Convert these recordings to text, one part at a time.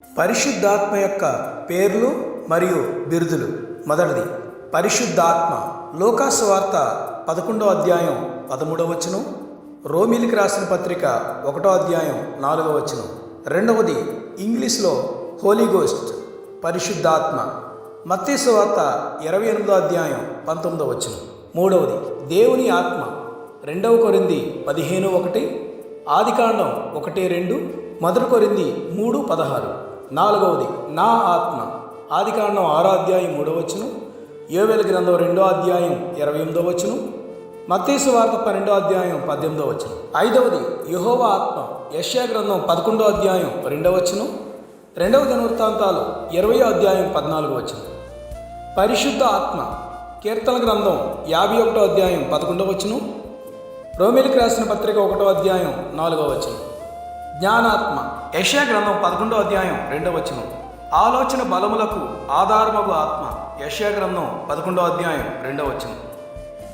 పరిశుద్ధాత్మ యొక్క పేర్లు మరియు బిరుదులు. మొదటిది పరిశుద్ధాత్మ. లూకాసు వార్త 11వ అధ్యాయం 13వ వచనం, రోమీలికి రాసిన పత్రిక 1వ అధ్యాయం 4వ వచనం. రెండవది ఇంగ్లీష్లో హోలీ గోస్ట్, పరిశుద్ధాత్మ, మత్తయి సువార్త 28వ అధ్యాయం 19వ వచనం. మూడవది దేవుని ఆత్మ, 2 కొరింథీ 15:1, ఆదికాండం 1:2, 1 కొరింథీ 3:16. నాలుగవది నా ఆత్మ, ఆదికాండం 6వ అధ్యాయం 3వ వచనం, యోవేలు గ్రంథం 2వ అధ్యాయం 28వ వచనం, మత్తయి సువార్త 12వ అధ్యాయం 18వ వచనం. ఐదవది యెహోవా ఆత్మ, యెషయా గ్రంథం 11వ అధ్యాయం 2వ వచనం, 2వ దినవృత్తాంతాలు 20వ అధ్యాయం 14వ వచనం. పరిశుద్ధ ఆత్మ, కీర్తన గ్రంథం 51వ అధ్యాయం 11వ వచనం, రోమీలికి రాసిన పత్రిక 1వ అధ్యాయం 4వ వచనం. జ్ఞానాత్మ, యెషయా గ్రంథం 11వ అధ్యాయం 2వ వచనం, ఆలోచన బలములకు ఆధారమగు ఆత్మ, యెషయా గ్రంథం 11వ అధ్యాయం 2వ వచనం.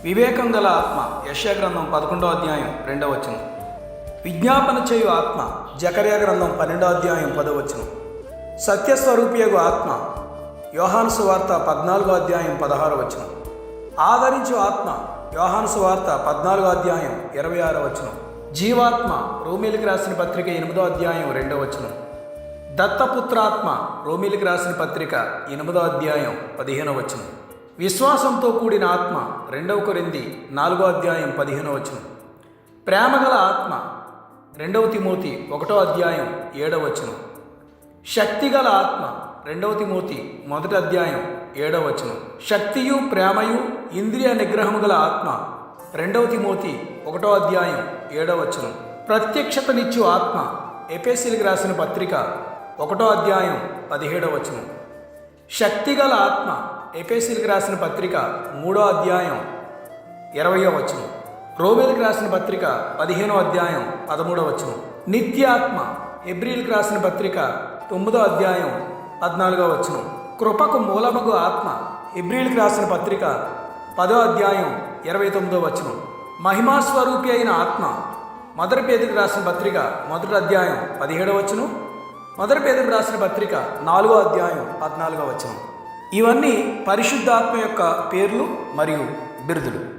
వివేకం గల ఆత్మ, యెషయా గ్రంథం 11వ అధ్యాయం 2వ వచనం. విజ్ఞాపన చేయు ఆత్మ, జకర్యా గ్రంథం 12వ అధ్యాయం 10వ వచనం. సత్యస్వరూపియగు ఆత్మ, యోహాను సువార్త 14వ అధ్యాయం 16వ వచనం. ఆదరించు ఆత్మ, యోహాను సువార్త 14వ అధ్యాయం 26వ వచనం. జీవాత్మ, రోమీలికి రాసిన పత్రిక 8వ అధ్యాయం 2వ వచనం. దత్తపుత్రాత్మ, రోమీలికి రాసిన పత్రిక 8వ అధ్యాయం 15వ వచనం. విశ్వాసంతో కూడిన ఆత్మ, 2 కొరింథీ 4వ అధ్యాయం 15వ వచనం. ప్రేమగల ఆత్మ, 2 తిమోతి 1వ అధ్యాయం 7వ వచనం. శక్తిగల ఆత్మ, 2 తిమోతి 1వ అధ్యాయం 7వ వచనం. శక్తియు ప్రేమయు ఇంద్రియ నిగ్రహము గల ఆత్మ, 2 తిమోతి 1వ అధ్యాయం 7వ వచనం. ప్రత్యక్షతనిచ్చు ఆత్మ, ఎఫెసీయులకు రాసిన పత్రిక 1వ అధ్యాయం 17వ వచనం. శక్తిగల ఆత్మ, ఎఫెసీయులకు రాసిన పత్రిక 3వ అధ్యాయం 20వ వచనం. రోమీలికి రాసిన పత్రిక 15వ అధ్యాయం 13వ వచనం. నిత్యాత్మ, హెబ్రీయులకు రాసిన పత్రిక 9వ అధ్యాయం 14వ వచనం. కృపకు మూలమగు ఆత్మ, హెబ్రీయులకు రాసిన పత్రిక 10వ అధ్యాయం 29వ వచనం. మహిమాస్వరూపి అయిన ఆత్మ, మొదటి పేతురుకు రాసిన పత్రిక 1వ అధ్యాయం 17వ వచనం, మొదటి పేతురుకు రాసిన పత్రిక 4వ అధ్యాయం 14వ వచనం. ఇవన్నీ పరిశుద్ధాత్మ యొక్క పేర్లు మరియు బిరుదులు.